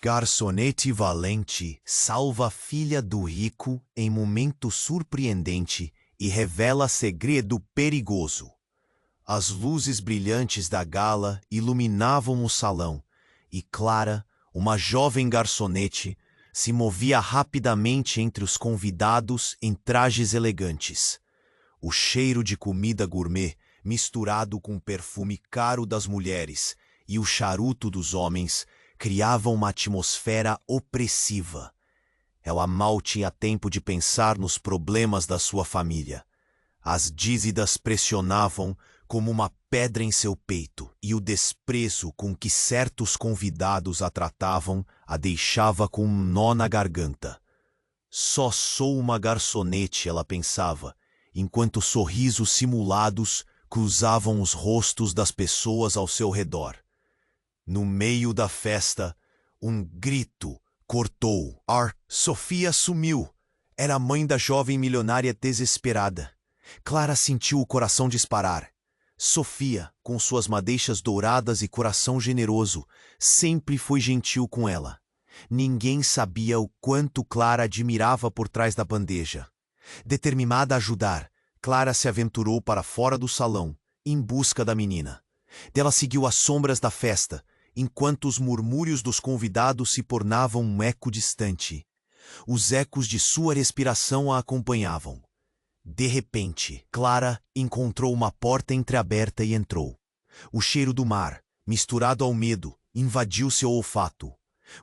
Garçonete valente salva a filha do rico em momento surpreendente e revela segredo perigoso. As luzes brilhantes da gala iluminavam o salão, e Clara, uma jovem garçonete, se movia rapidamente entre os convidados em trajes elegantes. O cheiro de comida gourmet, misturado com o perfume caro das mulheres e o charuto dos homens, criavam uma atmosfera opressiva. Ela mal tinha tempo de pensar nos problemas da sua família. As dívidas pressionavam como uma pedra em seu peito, e o desprezo com que certos convidados a tratavam a deixava com um nó na garganta. Só sou uma garçonete, ela pensava, enquanto sorrisos simulados cruzavam os rostos das pessoas ao seu redor. No meio da festa, um grito cortou ar. Sofia sumiu. Era a mãe da jovem milionária desesperada. Clara sentiu o coração disparar. Sofia, com suas madeixas douradas e coração generoso, sempre foi gentil com ela. Ninguém sabia o quanto Clara admirava por trás da bandeja. Determinada a ajudar, Clara se aventurou para fora do salão, em busca da menina. Ela seguiu as sombras da festa, enquanto os murmúrios dos convidados se tornavam um eco distante. Os ecos de sua respiração a acompanhavam. De repente, Clara encontrou uma porta entreaberta e entrou. O cheiro do mar, misturado ao medo, invadiu seu olfato.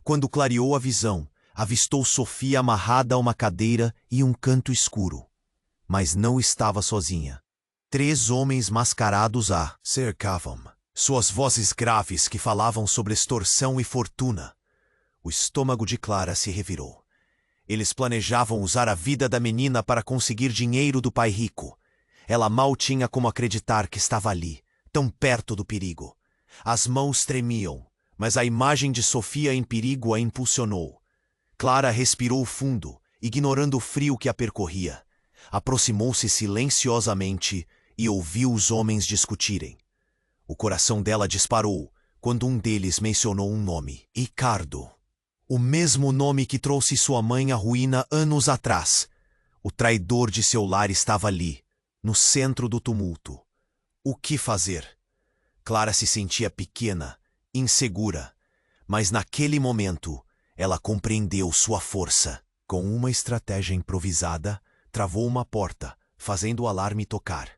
Quando clareou a visão, avistou Sofia amarrada a uma cadeira em um canto escuro. Mas não estava sozinha. 3 homens mascarados a cercavam. Suas vozes graves que falavam sobre extorsão e fortuna. O estômago de Clara se revirou. Eles planejavam usar a vida da menina para conseguir dinheiro do pai rico. Ela mal tinha como acreditar que estava ali, tão perto do perigo. As mãos tremiam, mas a imagem de Sofia em perigo a impulsionou. Clara respirou fundo, ignorando o frio que a percorria. Aproximou-se silenciosamente e ouviu os homens discutirem. O coração dela disparou quando um deles mencionou um nome: Ricardo. O mesmo nome que trouxe sua mãe à ruína anos atrás. O traidor de seu lar estava ali, no centro do tumulto. O que fazer? Clara se sentia pequena, insegura, mas naquele momento ela compreendeu sua força. Com uma estratégia improvisada, travou uma porta, fazendo o alarme tocar.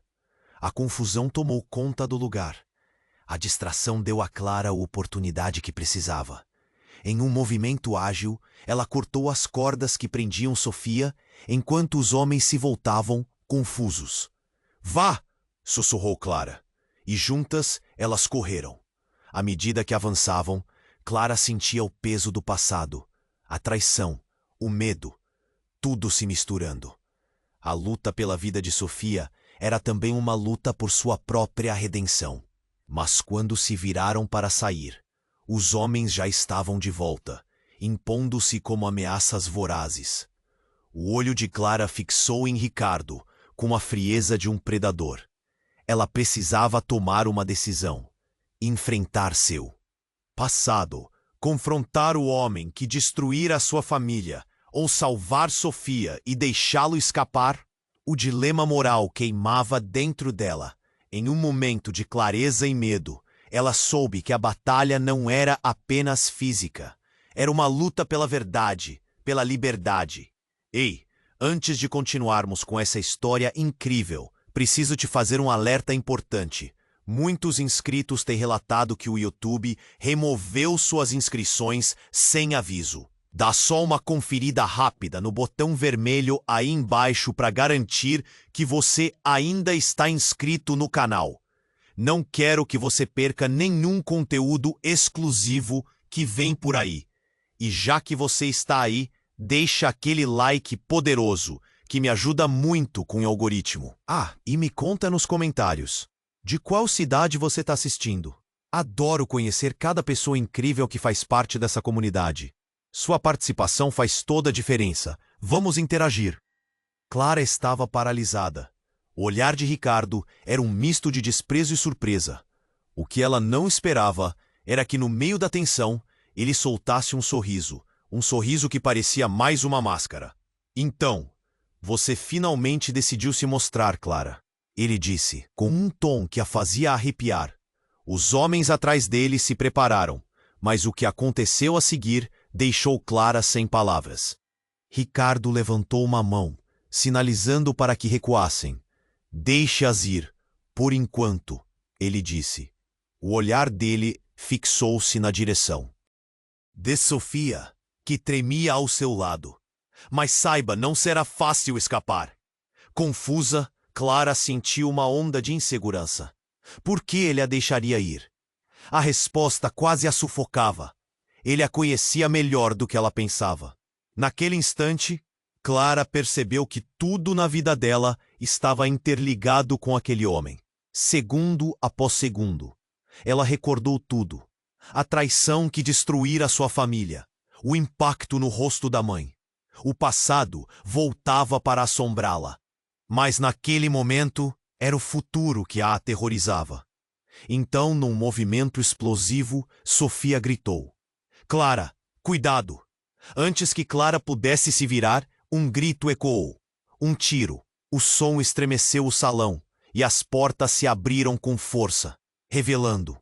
A confusão tomou conta do lugar. A distração deu a Clara a oportunidade que precisava. Em um movimento ágil, ela cortou as cordas que prendiam Sofia, enquanto os homens se voltavam, confusos. Vá! Sussurrou Clara. E juntas, elas correram. À medida que avançavam, Clara sentia o peso do passado, a traição, o medo, tudo se misturando. A luta pela vida de Sofia era também uma luta por sua própria redenção. Mas quando se viraram para sair, os homens já estavam de volta, impondo-se como ameaças vorazes. O olho de Clara fixou em Ricardo, com a frieza de um predador. Ela precisava tomar uma decisão: enfrentar seu passado, confrontar o homem que destruíra sua família, ou salvar Sofia e deixá-lo escapar. O dilema moral queimava dentro dela. Em um momento de clareza e medo, ela soube que a batalha não era apenas física. Era uma luta pela verdade, pela liberdade. Ei, antes de continuarmos com essa história incrível, preciso te fazer um alerta importante. Muitos inscritos têm relatado que o YouTube removeu suas inscrições sem aviso. Dá só uma conferida rápida no botão vermelho aí embaixo para garantir que você ainda está inscrito no canal. Não quero que você perca nenhum conteúdo exclusivo que vem por aí. E já que você está aí, deixa aquele like poderoso, que me ajuda muito com o algoritmo. Ah, e me conta nos comentários, de qual cidade você está assistindo? Adoro conhecer cada pessoa incrível que faz parte dessa comunidade. Sua participação faz toda a diferença. Vamos interagir. Clara estava paralisada. O olhar de Ricardo era um misto de desprezo e surpresa. O que ela não esperava era que, no meio da tensão, ele soltasse um sorriso que parecia mais uma máscara. Então, você finalmente decidiu se mostrar, Clara. Ele disse, com um tom que a fazia arrepiar. Os homens atrás dele se prepararam, mas o que aconteceu a seguir deixou Clara sem palavras. Ricardo levantou uma mão, sinalizando para que recuassem. Deixe-as ir, por enquanto, ele disse. O olhar dele fixou-se na direção de Sofia, que tremia ao seu lado. Mas saiba, não será fácil escapar. Confusa, Clara sentiu uma onda de insegurança. Por que ele a deixaria ir? A resposta quase a sufocava. Ele a conhecia melhor do que ela pensava. Naquele instante, Clara percebeu que tudo na vida dela estava interligado com aquele homem. Segundo após segundo, ela recordou tudo. A traição que destruíra sua família, o impacto no rosto da mãe. O passado voltava para assombrá-la. Mas naquele momento, era o futuro que a aterrorizava. Então, num movimento explosivo, Sofia gritou. Clara, cuidado! Antes que Clara pudesse se virar, um grito ecoou. Um tiro. O som estremeceu o salão, e as portas se abriram com força, revelando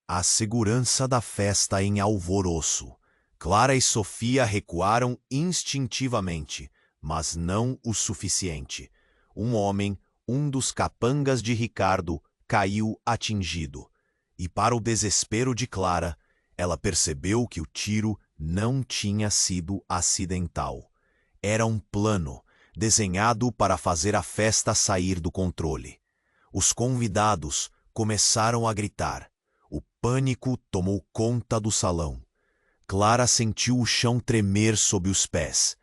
a segurança da festa em alvoroço. Clara e Sofia recuaram instintivamente, mas não o suficiente. Um homem, um dos capangas de Ricardo, caiu atingido. E para o desespero de Clara, ela percebeu que o tiro não tinha sido acidental. Era um plano, desenhado para fazer a festa sair do controle. Os convidados começaram a gritar. O pânico tomou conta do salão. Clara sentiu o chão tremer sob os pés.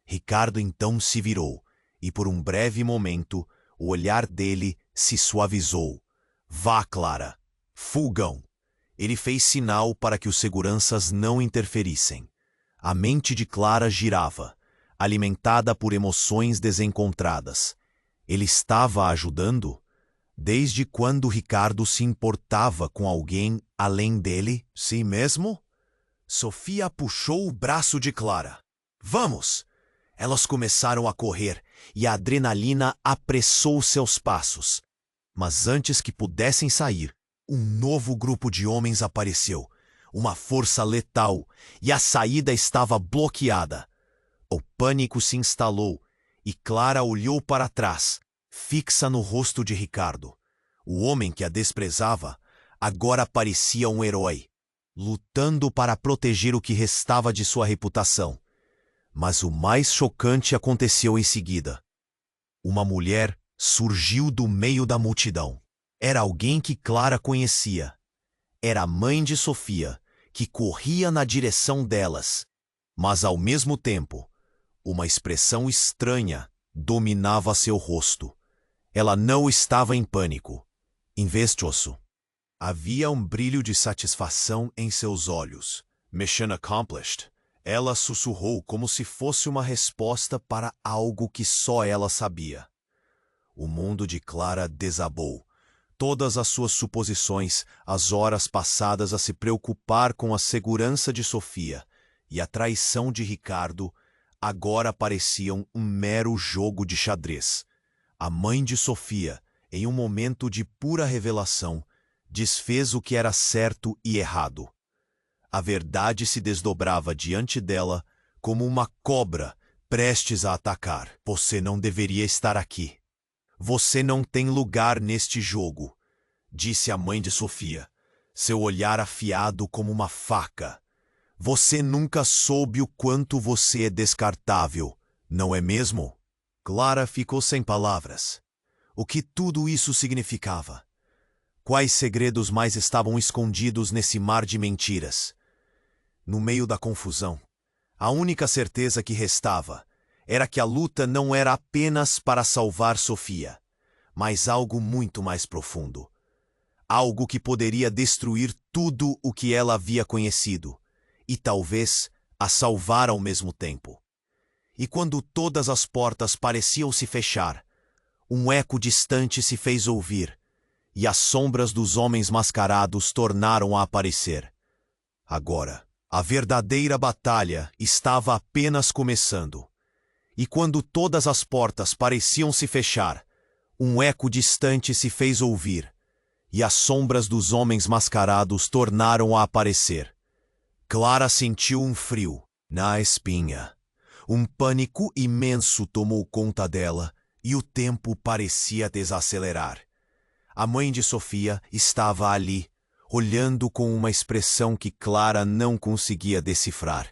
Ricardo então se virou, e por um breve momento, o olhar dele se suavizou. Vá, Clara! Fugam! Ele fez sinal para que os seguranças não interferissem. A mente de Clara girava, alimentada por emoções desencontradas. Ele estava a ajudando? Desde quando Ricardo se importava com alguém além dele? Si mesmo? Sofia puxou o braço de Clara. Vamos! Elas começaram a correr e a adrenalina apressou seus passos. Mas antes que pudessem sair, um novo grupo de homens apareceu, uma força letal, e a saída estava bloqueada. O pânico se instalou e Clara olhou para trás, fixa no rosto de Ricardo. O homem que a desprezava agora parecia um herói, lutando para proteger o que restava de sua reputação. Mas o mais chocante aconteceu em seguida. Uma mulher surgiu do meio da multidão. Era alguém que Clara conhecia. Era a mãe de Sofia, que corria na direção delas. Mas, ao mesmo tempo, uma expressão estranha dominava seu rosto. Ela não estava em pânico. Em vez disso, havia um brilho de satisfação em seus olhos. Mission accomplished. Ela sussurrou como se fosse uma resposta para algo que só ela sabia. O mundo de Clara desabou. Todas as suas suposições, as horas passadas a se preocupar com a segurança de Sofia e a traição de Ricardo, agora pareciam um mero jogo de xadrez. A mãe de Sofia, em um momento de pura revelação, desfez o que era certo e errado. A verdade se desdobrava diante dela como uma cobra prestes a atacar. Você não deveria estar aqui. Você não tem lugar neste jogo, disse a mãe de Sofia, seu olhar afiado como uma faca. Você nunca soube o quanto você é descartável, não é mesmo? Clara ficou sem palavras. O que tudo isso significava? Quais segredos mais estavam escondidos nesse mar de mentiras? No meio da confusão, a única certeza que restava era que a luta não era apenas para salvar Sofia, mas algo muito mais profundo. Algo que poderia destruir tudo o que ela havia conhecido, e talvez a salvar ao mesmo tempo. E quando todas as portas pareciam se fechar, um eco distante se fez ouvir, e as sombras dos homens mascarados tornaram a aparecer. Agora, A verdadeira batalha estava apenas começando. E quando todas as portas pareciam se fechar, um eco distante se fez ouvir, e as sombras dos homens mascarados tornaram a aparecer. Clara sentiu um frio na espinha. Um pânico imenso tomou conta dela e o tempo parecia desacelerar. A mãe de Sofia estava ali, olhando com uma expressão que Clara não conseguia decifrar.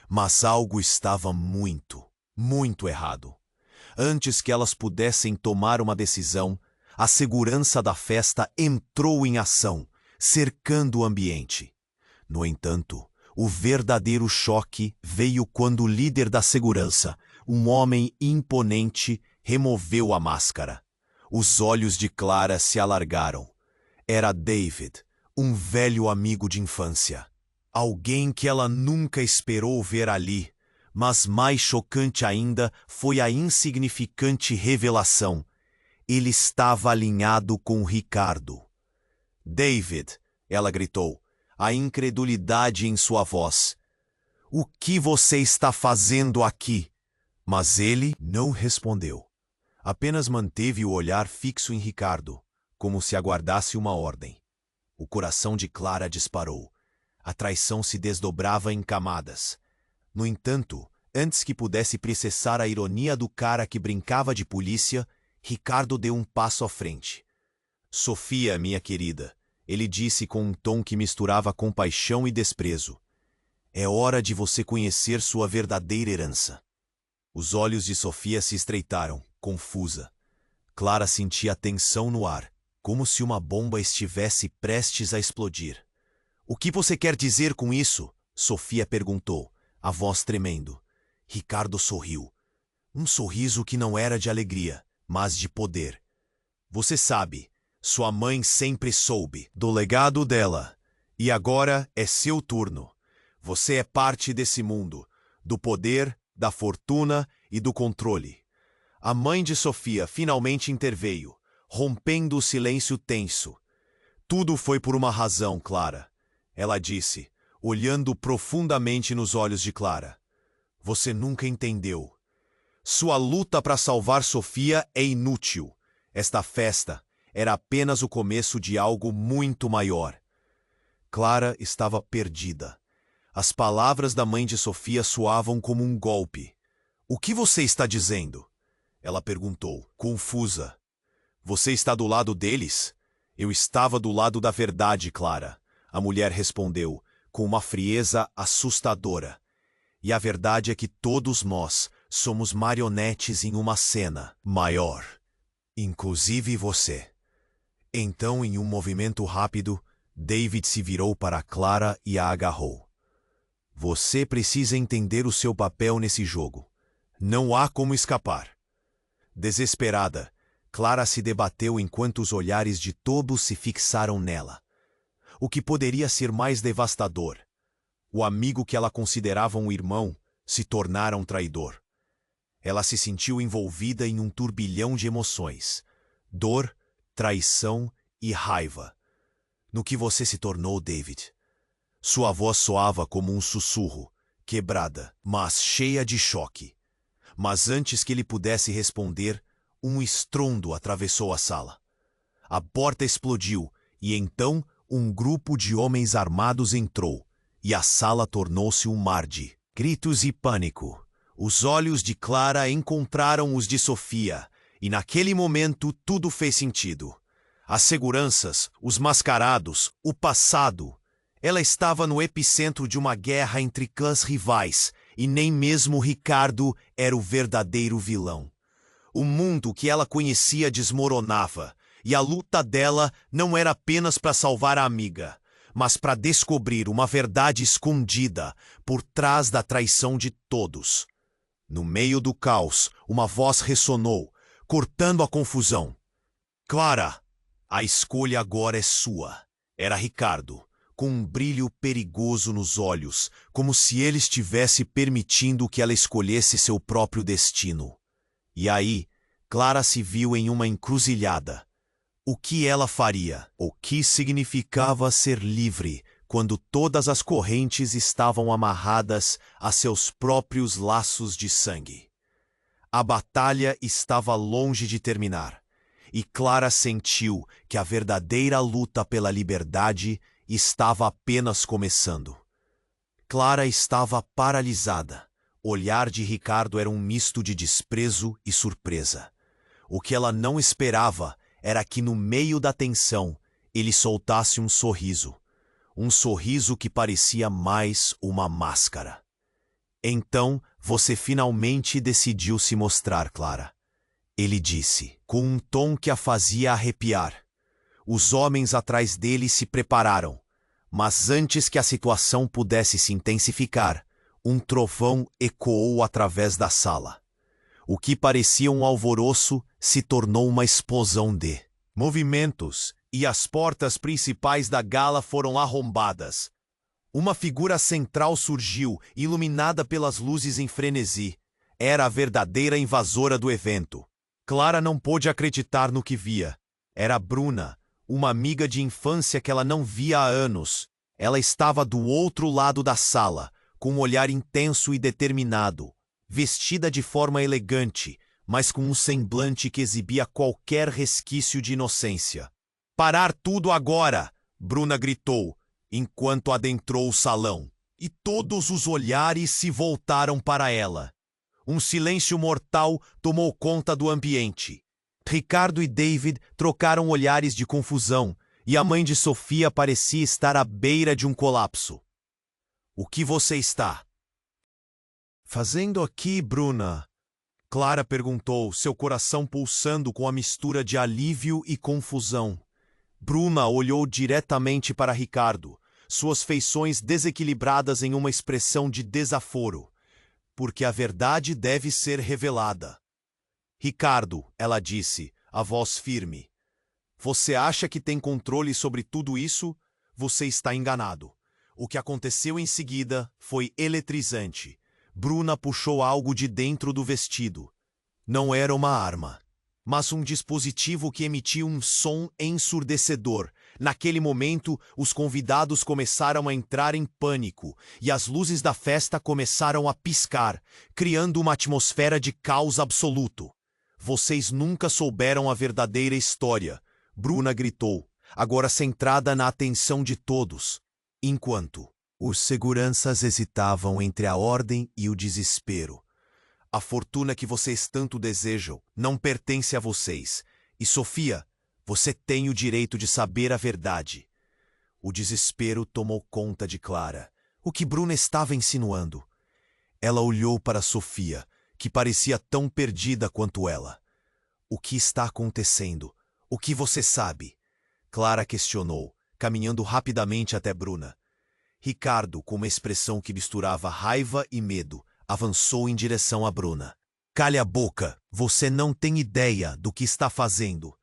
Mas algo estava muito, muito errado. Antes que elas pudessem tomar uma decisão, a segurança da festa entrou em ação, cercando o ambiente. No entanto, o verdadeiro choque veio quando o líder da segurança, um homem imponente, removeu a máscara. Os olhos de Clara se alargaram. Era David, um velho amigo de infância. Alguém que ela nunca esperou ver ali, mas mais chocante ainda foi a insignificante revelação. Ele estava alinhado com Ricardo. David, ela gritou, a incredulidade em sua voz. O que você está fazendo aqui? Mas ele não respondeu. Apenas manteve o olhar fixo em Ricardo, como se aguardasse uma ordem. O coração de Clara disparou. A traição se desdobrava em camadas. No entanto, antes que pudesse processar a ironia do cara que brincava de polícia, Ricardo deu um passo à frente. Sofia, minha querida, ele disse com um tom que misturava compaixão e desprezo. É hora de você conhecer sua verdadeira herança. Os olhos de Sofia se estreitaram, confusa. Clara sentia tensão no ar, como se uma bomba estivesse prestes a explodir. O que você quer dizer com isso? Sofia perguntou, a voz tremendo. Ricardo sorriu. Um sorriso que não era de alegria, mas de poder. Você sabe, sua mãe sempre soube do legado dela. E agora é seu turno. Você é parte desse mundo, do poder, da fortuna e do controle. A mãe de Sofia finalmente interveio, rompendo o silêncio tenso. Tudo foi por uma razão, Clara. Ela disse, olhando profundamente nos olhos de Clara. Você nunca entendeu. Sua luta para salvar Sofia é inútil. Esta festa era apenas o começo de algo muito maior. Clara estava perdida. As palavras da mãe de Sofia soavam como um golpe. O que você está dizendo? Ela perguntou, confusa. Você está do lado deles? Eu estava do lado da verdade, Clara. A mulher respondeu, com uma frieza assustadora. E a verdade é que todos nós somos marionetes em uma cena maior. Inclusive você. Então, em um movimento rápido, David se virou para Clara e a agarrou. Você precisa entender o seu papel nesse jogo. Não há como escapar. Desesperada, Clara se debateu enquanto os olhares de todos se fixaram nela. O que poderia ser mais devastador? O amigo que ela considerava um irmão se tornara um traidor. Ela se sentiu envolvida em um turbilhão de emoções. Dor, traição e raiva. No que você se tornou, David? Sua voz soava como um sussurro, quebrada, mas cheia de choque. Mas antes que ele pudesse responder, um estrondo atravessou a sala. A porta explodiu e então um grupo de homens armados entrou, e a sala tornou-se um mar de gritos e pânico. Os olhos de Clara encontraram os de Sofia, e naquele momento tudo fez sentido. As seguranças, os mascarados, o passado. Ela estava no epicentro de uma guerra entre clãs rivais, e nem mesmo Ricardo era o verdadeiro vilão. O mundo que ela conhecia desmoronava, e a luta dela não era apenas para salvar a amiga, mas para descobrir uma verdade escondida por trás da traição de todos. No meio do caos, uma voz ressonou, cortando a confusão. Clara, a escolha agora é sua. Era Ricardo, com um brilho perigoso nos olhos, como se ele estivesse permitindo que ela escolhesse seu próprio destino. E aí, Clara se viu em uma encruzilhada. O que ela faria? O que significava ser livre quando todas as correntes estavam amarradas a seus próprios laços de sangue. A batalha estava longe de terminar, e Clara sentiu que a verdadeira luta pela liberdade estava apenas começando. Clara estava paralisada. O olhar de Ricardo era um misto de desprezo e surpresa. O que ela não esperava era que, no meio da tensão, ele soltasse um sorriso. Um sorriso que parecia mais uma máscara. Então, você finalmente decidiu se mostrar, Clara. Ele disse, com um tom que a fazia arrepiar. Os homens atrás dele se prepararam, mas antes que a situação pudesse se intensificar, um trovão ecoou através da sala. O que parecia um alvoroço se tornou uma explosão de movimentos, e as portas principais da gala foram arrombadas. Uma figura central surgiu, iluminada pelas luzes em frenesi. Era a verdadeira invasora do evento. Clara não pôde acreditar no que via. Era Bruna, uma amiga de infância que ela não via há anos. Ela estava do outro lado da sala, com um olhar intenso e determinado, vestida de forma elegante, mas com um semblante que exibia qualquer resquício de inocência. "Parar tudo agora!" Bruna gritou, enquanto adentrou o salão, e todos os olhares se voltaram para ela. Um silêncio mortal tomou conta do ambiente. Ricardo e David trocaram olhares de confusão, e a mãe de Sofia parecia estar à beira de um colapso. "O que você está fazendo aqui, Bruna?" Clara perguntou, seu coração pulsando com a mistura de alívio e confusão. Bruna olhou diretamente para Ricardo, suas feições desequilibradas em uma expressão de desaforo. "Porque a verdade deve ser revelada." "Ricardo," ela disse, a voz firme, "você acha que tem controle sobre tudo isso? Você está enganado." O que aconteceu em seguida foi eletrizante. Bruna puxou algo de dentro do vestido. Não era uma arma, mas um dispositivo que emitia um som ensurdecedor. Naquele momento, os convidados começaram a entrar em pânico e as luzes da festa começaram a piscar, criando uma atmosfera de caos absoluto. "Vocês nunca souberam a verdadeira história", Bruna gritou, agora centrada na atenção de todos, enquanto os seguranças hesitavam entre a ordem e o desespero. "A fortuna que vocês tanto desejam não pertence a vocês. E Sofia, você tem o direito de saber a verdade." O desespero tomou conta de Clara. O que Bruna estava insinuando? Ela olhou para Sofia, que parecia tão perdida quanto ela. "O que está acontecendo? O que você sabe?" Clara questionou, caminhando rapidamente até Bruna. Ricardo, com uma expressão que misturava raiva e medo, avançou em direção a Bruna. "Cale a boca! Você não tem ideia do que está fazendo."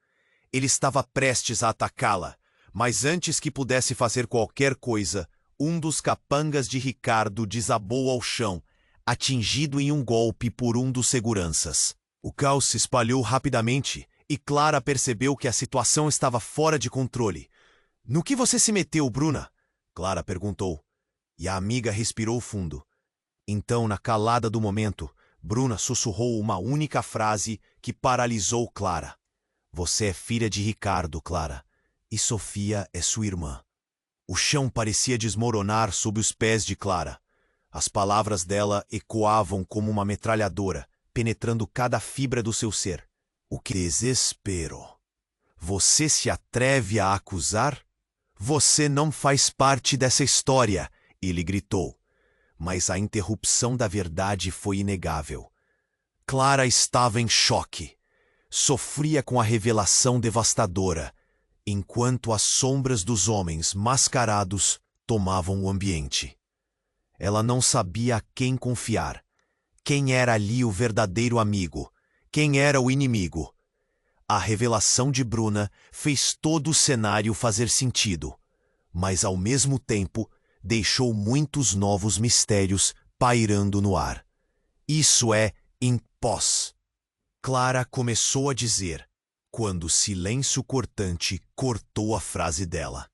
Ele estava prestes a atacá-la, mas antes que pudesse fazer qualquer coisa, um dos capangas de Ricardo desabou ao chão, atingido em um golpe por um dos seguranças. O caos se espalhou rapidamente e Clara percebeu que a situação estava fora de controle. "No que você se meteu, Bruna?" Clara perguntou, e a amiga respirou fundo. Então, na calada do momento, Bruna sussurrou uma única frase que paralisou Clara. "Você é filha de Ricardo, Clara, e Sofia é sua irmã." O chão parecia desmoronar sob os pés de Clara. As palavras dela ecoavam como uma metralhadora, penetrando cada fibra do seu ser. "O que desespero! Você se atreve a acusar? Você não faz parte dessa história!" ele gritou. Mas a interrupção da verdade foi inegável. Clara estava em choque. Sofria com a revelação devastadora, enquanto as sombras dos homens mascarados tomavam o ambiente. Ela não sabia a quem confiar. Quem era ali o verdadeiro amigo? Quem era o inimigo? A revelação de Bruna fez todo o cenário fazer sentido, mas ao mesmo tempo deixou muitos novos mistérios pairando no ar. "Isso é impós", Clara começou a dizer, quando o silêncio cortante cortou a frase dela.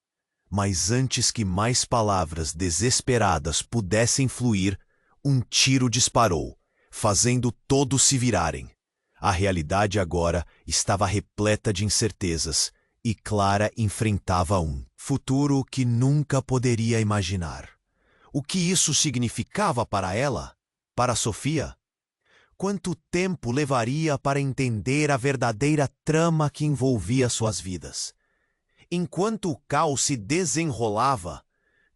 Mas antes que mais palavras desesperadas pudessem fluir, um tiro disparou, fazendo todos se virarem. A realidade agora estava repleta de incertezas, e Clara enfrentava um futuro que nunca poderia imaginar. O que isso significava para ela? Para Sofia? Quanto tempo levaria para entender a verdadeira trama que envolvia suas vidas? Enquanto o caos se desenrolava,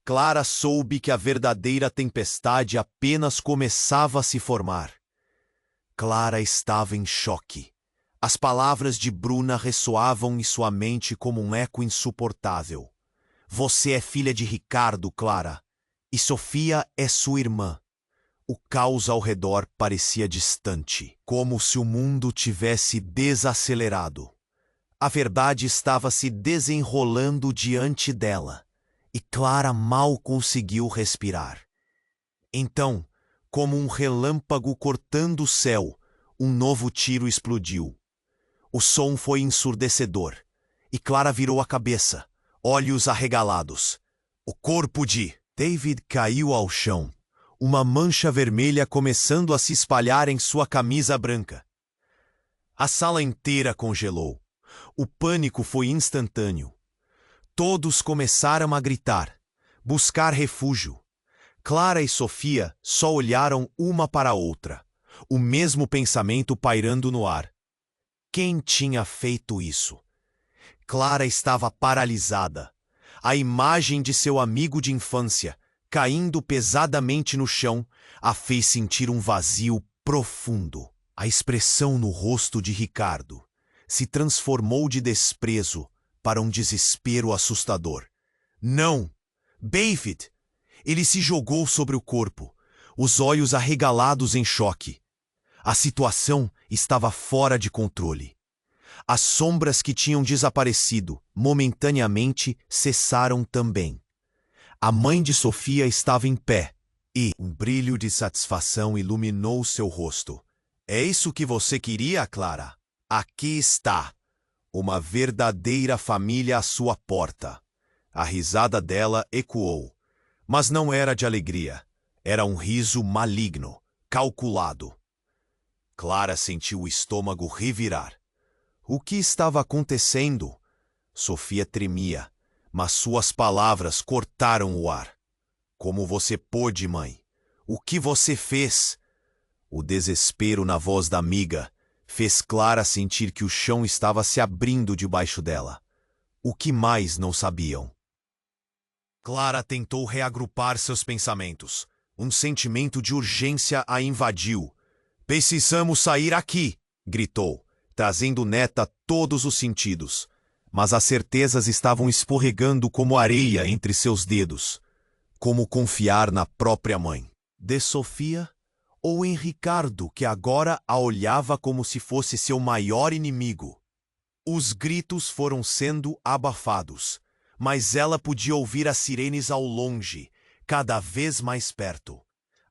Clara soube que a verdadeira tempestade apenas começava a se formar. Clara estava em choque. As palavras de Bruna ressoavam em sua mente como um eco insuportável. Você é filha de Ricardo, Clara, e Sofia é sua irmã. O caos ao redor parecia distante, como se o mundo tivesse desacelerado. A verdade estava se desenrolando diante dela, e Clara mal conseguiu respirar. Então, como um relâmpago cortando o céu, um novo tiro explodiu. O som foi ensurdecedor, e Clara virou a cabeça, olhos arregalados. O corpo de David caiu ao chão, uma mancha vermelha começando a se espalhar em sua camisa branca. A sala inteira congelou. O pânico foi instantâneo. Todos começaram a gritar, buscar refúgio. Clara e Sofia só olharam uma para a outra, o mesmo pensamento pairando no ar. Quem tinha feito isso? Clara estava paralisada. A imagem de seu amigo de infância, caindo pesadamente no chão, a fez sentir um vazio profundo. A expressão no rosto de Ricardo se transformou de desprezo para um desespero assustador. Não! David! Ele se jogou sobre o corpo, os olhos arregalados em choque. A situação estava fora de controle. As sombras que tinham desaparecido momentaneamente cessaram também. A mãe de Sofia estava em pé, e um brilho de satisfação iluminou seu rosto. É isso que você queria, Clara? Aqui está. Uma verdadeira família à sua porta. A risada dela ecoou. Mas não era de alegria. Era um riso maligno, calculado. Clara sentiu o estômago revirar. O que estava acontecendo? Sofia tremia, mas suas palavras cortaram o ar. Como você pôde, mãe? O que você fez? O desespero na voz da amiga fez Clara sentir que o chão estava se abrindo debaixo dela. O que mais não sabiam? Clara tentou reagrupar seus pensamentos. Um sentimento de urgência a invadiu. Precisamos sair aqui, gritou, trazendo neta todos os sentidos. Mas as certezas estavam escorregando como areia entre seus dedos. Como confiar na própria mãe? De Sofia ou em Ricardo, que agora a olhava como se fosse seu maior inimigo? Os gritos foram sendo abafados, mas ela podia ouvir as sirenes ao longe, cada vez mais perto.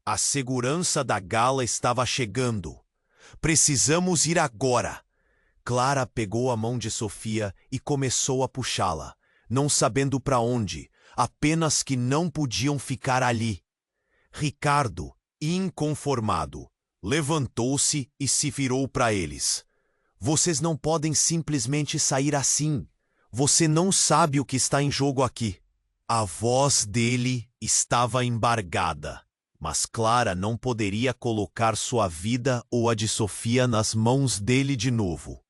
A segurança da gala estava chegando. Precisamos ir agora. Clara pegou a mão de Sofia e começou a puxá-la, não sabendo para onde, apenas que não podiam ficar ali. Ricardo, inconformado, levantou-se e se virou para eles. Vocês não podem simplesmente sair assim. Você não sabe o que está em jogo aqui. A voz dele estava embargada, mas Clara não poderia colocar sua vida ou a de Sofia nas mãos dele de novo.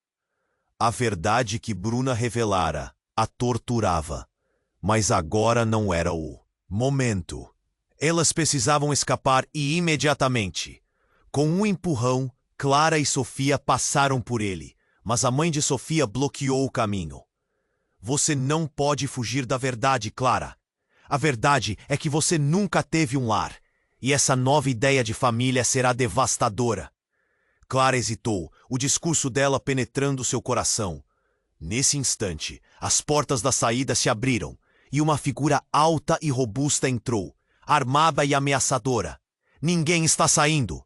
A verdade que Bruna revelara a torturava, mas agora não era o momento. Elas precisavam escapar e imediatamente. Com um empurrão, Clara e Sofia passaram por ele, mas a mãe de Sofia bloqueou o caminho. Você não pode fugir da verdade, Clara. A verdade é que você nunca teve um lar, e essa nova ideia de família será devastadora. Clara hesitou, o discurso dela penetrando seu coração. Nesse instante, as portas da saída se abriram, e uma figura alta e robusta entrou, armada e ameaçadora. Ninguém está saindo!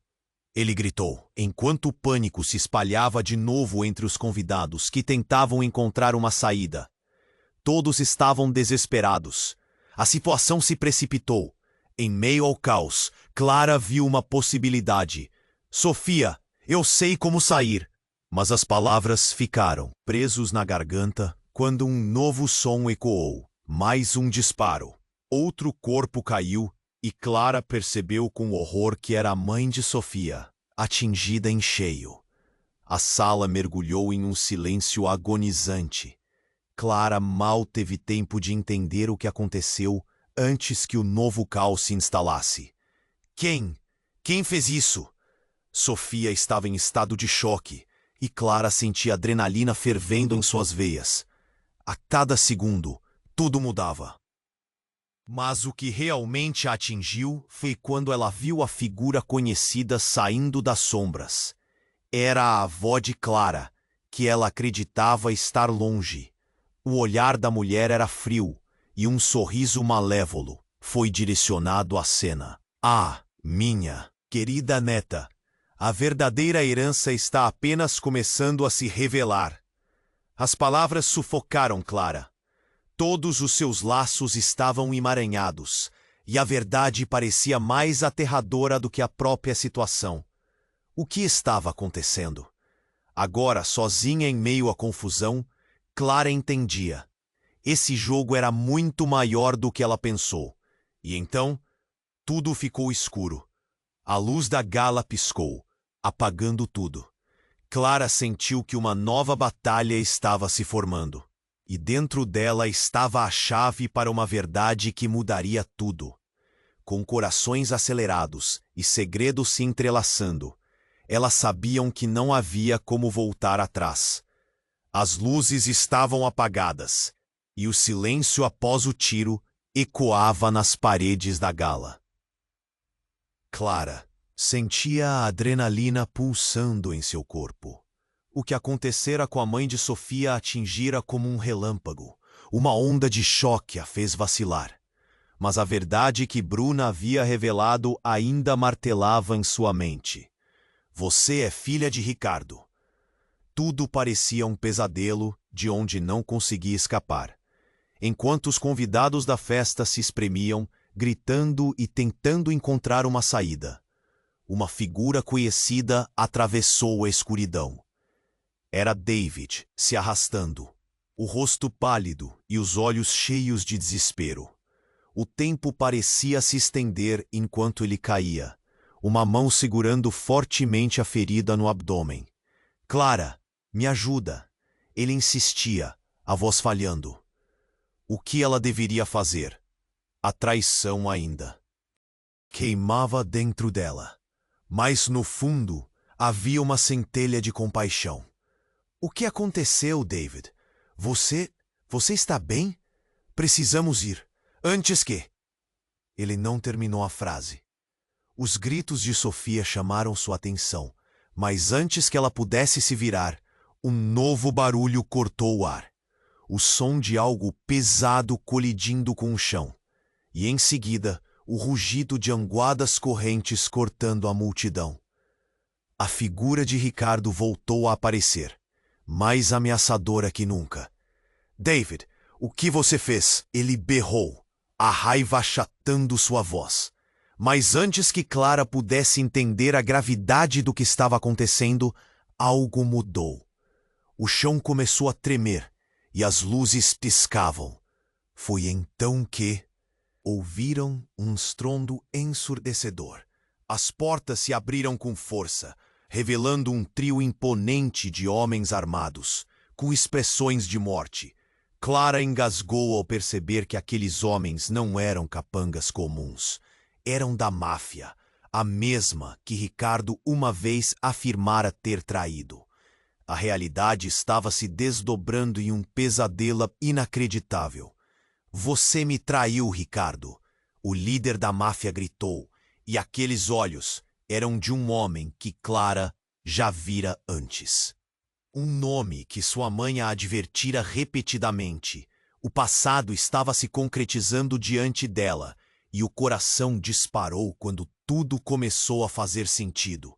Ele gritou, enquanto o pânico se espalhava de novo entre os convidados que tentavam encontrar uma saída. todos estavam desesperados. A situação se precipitou. Em meio ao caos, Clara viu uma possibilidade. Sofia, eu sei como sair. Mas as palavras ficaram presos na garganta quando um novo som ecoou. Mais um disparo. Outro corpo caiu e Clara percebeu com horror que era a mãe de Sofia, atingida em cheio. A sala mergulhou em um silêncio agonizante. Clara mal teve tempo de entender o que aconteceu antes que o novo caos se instalasse. Quem? Quem fez isso? Sofia estava em estado de choque e Clara sentia adrenalina fervendo em suas veias. A cada segundo, tudo mudava. Mas o que realmente a atingiu foi quando ela viu a figura conhecida saindo das sombras. Era a avó de Clara, que ela acreditava estar longe. O olhar da mulher era frio e um sorriso malévolo foi direcionado à cena. Ah, minha querida neta, a verdadeira herança está apenas começando a se revelar. As palavras sufocaram Clara. Todos os seus laços estavam emaranhados, e a verdade parecia mais aterradora do que a própria situação. O que estava acontecendo? Agora, sozinha em meio à confusão, Clara entendia. Esse jogo era muito maior do que ela pensou. E então, tudo ficou escuro. A luz da gala piscou, apagando tudo. Clara sentiu que uma nova batalha estava se formando. E dentro dela estava a chave para uma verdade que mudaria tudo. Com corações acelerados e segredos se entrelaçando, elas sabiam que não havia como voltar atrás. As luzes estavam apagadas, e o silêncio após o tiro ecoava nas paredes da gala. Clara sentia a adrenalina pulsando em seu corpo. O que acontecera com a mãe de Sofia a atingira como um relâmpago. Uma onda de choque a fez vacilar. Mas a verdade que Bruna havia revelado ainda martelava em sua mente. Você é filha de Ricardo. Tudo parecia um pesadelo de onde não conseguia escapar. Enquanto os convidados da festa se espremiam, gritando e tentando encontrar uma saída, uma figura conhecida atravessou a escuridão. Era David, se arrastando, o rosto pálido e os olhos cheios de desespero. O tempo parecia se estender enquanto ele caía, uma mão segurando fortemente a ferida no abdômen. Clara, me ajuda. Ele insistia, a voz falhando. O que ela deveria fazer? A traição ainda queimava dentro dela, mas no fundo havia uma centelha de compaixão. O que aconteceu, David? Você está bem? Precisamos ir. Antes que... Ele não terminou a frase. Os gritos de Sofia chamaram sua atenção, mas antes que ela pudesse se virar, um novo barulho cortou o ar. O som de algo pesado colidindo com o chão. E em seguida, o rugido de anguadas correntes cortando a multidão. A figura de Ricardo voltou a aparecer, mais ameaçadora que nunca. David, o que você fez? Ele berrou, a raiva achatando sua voz. Mas antes que Clara pudesse entender a gravidade do que estava acontecendo, algo mudou. O chão começou a tremer e as luzes piscavam. Foi então que ouviram um estrondo ensurdecedor. As portas se abriram com força, revelando um trio imponente de homens armados, com expressões de morte. Clara engasgou ao perceber que aqueles homens não eram capangas comuns. Eram da máfia, a mesma que Ricardo uma vez afirmara ter traído. A realidade estava se desdobrando em um pesadelo inacreditável. Você me traiu, Ricardo. O líder da máfia gritou, e aqueles olhos eram de um homem que Clara já vira antes. Um nome que sua mãe a advertira repetidamente. O passado estava se concretizando diante dela, e o coração disparou quando tudo começou a fazer sentido.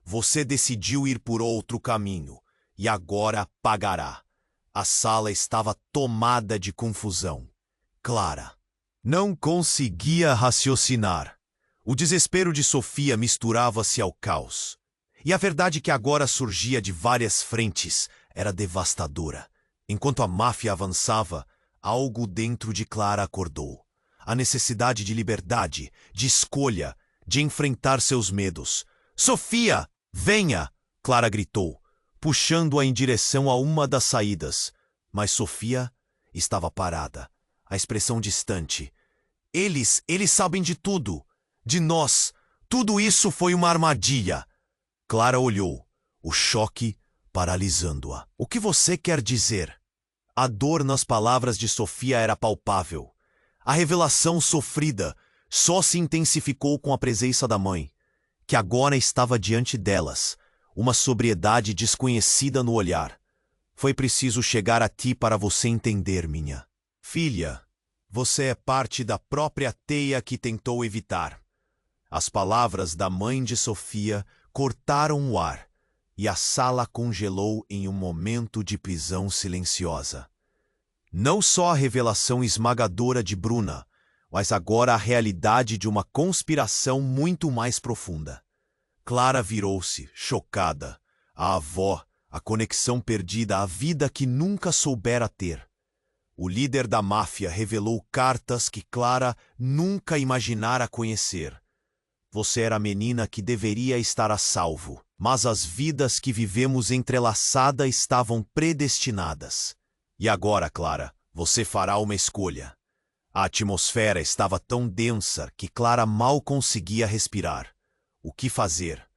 Você decidiu ir por outro caminho, e agora pagará. A sala estava tomada de confusão. Clara não conseguia raciocinar. O desespero de Sofia misturava-se ao caos. E a verdade que agora surgia de várias frentes era devastadora. Enquanto a máfia avançava, algo dentro de Clara acordou. A necessidade de liberdade, de escolha, de enfrentar seus medos. "Sofia, venha!" Clara gritou, puxando-a em direção a uma das saídas. Mas Sofia estava parada, a expressão distante. Eles sabem de tudo. De nós. Tudo isso foi uma armadilha." Clara olhou, o choque paralisando-a. "O que você quer dizer?" A dor nas palavras de Sofia era palpável. A revelação sofrida só se intensificou com a presença da mãe, que agora estava diante delas, uma sobriedade desconhecida no olhar. "Foi preciso chegar a ti para você entender, minha filha. Você é parte da própria teia que tentou evitar." As palavras da mãe de Sofia cortaram o ar, e a sala congelou em um momento de prisão silenciosa. Não só a revelação esmagadora de Bruna, mas agora a realidade de uma conspiração muito mais profunda. Clara virou-se, chocada. A avó, a conexão perdida, a vida que nunca soubera ter. O líder da máfia revelou cartas que Clara nunca imaginara conhecer. Você era a menina que deveria estar a salvo, mas as vidas que vivemos entrelaçadas estavam predestinadas. E agora, Clara, você fará uma escolha. A atmosfera estava tão densa que Clara mal conseguia respirar. O que fazer?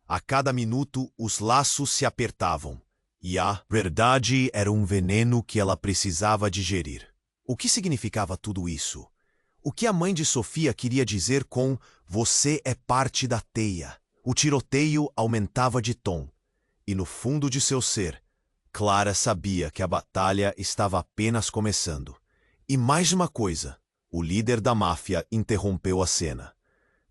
A cada minuto, os laços se apertavam. E a verdade era um veneno que ela precisava digerir. O que significava tudo isso? O que a mãe de Sofia queria dizer com "você é parte da teia"? O tiroteio aumentava de tom. E no fundo de seu ser, Clara sabia que a batalha estava apenas começando. E mais uma coisa, o líder da máfia interrompeu a cena.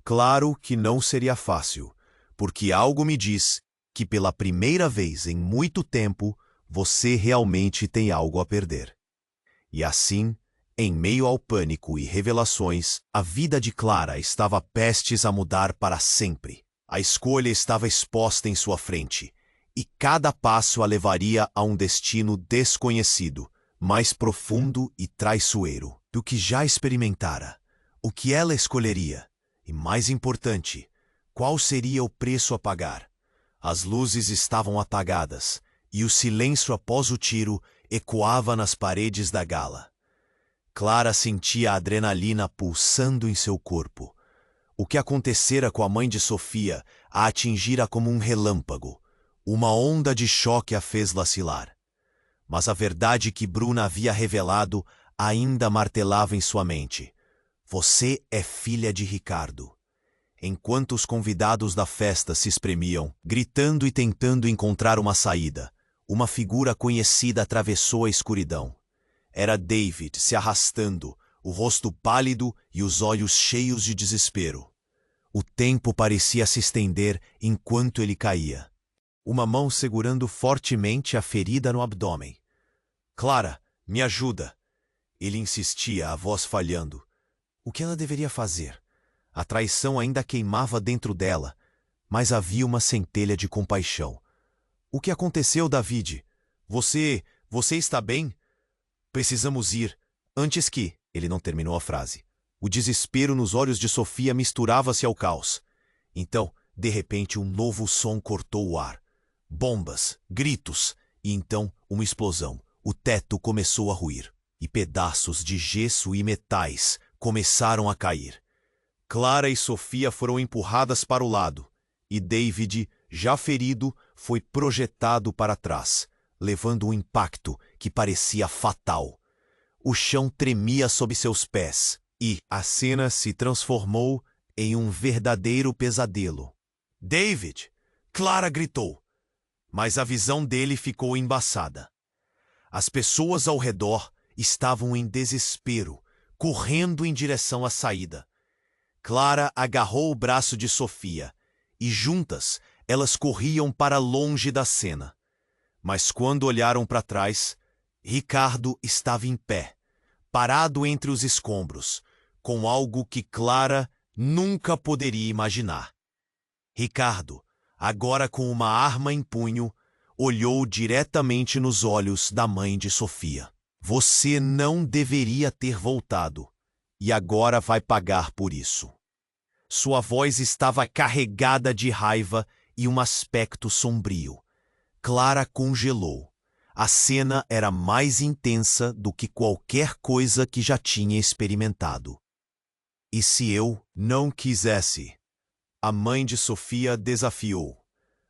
Claro que não seria fácil, porque algo me diz que pela primeira vez em muito tempo, você realmente tem algo a perder. E assim, em meio ao pânico e revelações, a vida de Clara estava prestes a mudar para sempre. A escolha estava exposta em sua frente, e cada passo a levaria a um destino desconhecido, mais profundo e traiçoeiro do que já experimentara. O que ela escolheria? E mais importante, qual seria o preço a pagar? As luzes estavam apagadas, e o silêncio após o tiro ecoava nas paredes da gala. Clara sentia a adrenalina pulsando em seu corpo. O que acontecera com a mãe de Sofia a atingira como um relâmpago. Uma onda de choque a fez vacilar. Mas a verdade que Bruna havia revelado ainda martelava em sua mente. Você é filha de Ricardo. Enquanto os convidados da festa se espremiam, gritando e tentando encontrar uma saída, uma figura conhecida atravessou a escuridão. Era David se arrastando, o rosto pálido e os olhos cheios de desespero. O tempo parecia se estender enquanto ele caía. Uma mão segurando fortemente a ferida no abdômen. "Clara, me ajuda!" Ele insistia, a voz falhando. O que ela deveria fazer? A traição ainda queimava dentro dela, mas havia uma centelha de compaixão. "O que aconteceu, David? Você está bem? Precisamos ir, antes que..." Ele não terminou a frase. O desespero nos olhos de Sofia misturava-se ao caos. Então, de repente, um novo som cortou o ar. Bombas, gritos, e então uma explosão. O teto começou a ruir, e pedaços de gesso e metais começaram a cair. Clara e Sofia foram empurradas para o lado, e David, já ferido, foi projetado para trás, levando um impacto que parecia fatal. O chão tremia sob seus pés, e a cena se transformou em um verdadeiro pesadelo. "David!" Clara gritou, mas a visão dele ficou embaçada. As pessoas ao redor estavam em desespero, correndo em direção à saída. Clara agarrou o braço de Sofia, e juntas elas corriam para longe da cena. Mas quando olharam para trás, Ricardo estava em pé, parado entre os escombros, com algo que Clara nunca poderia imaginar. Ricardo, agora com uma arma em punho, olhou diretamente nos olhos da mãe de Sofia. Você não deveria ter voltado, e agora vai pagar por isso. Sua voz estava carregada de raiva e um aspecto sombrio. Clara congelou. A cena era mais intensa do que qualquer coisa que já tinha experimentado. E se eu não quisesse? A mãe de Sofia desafiou,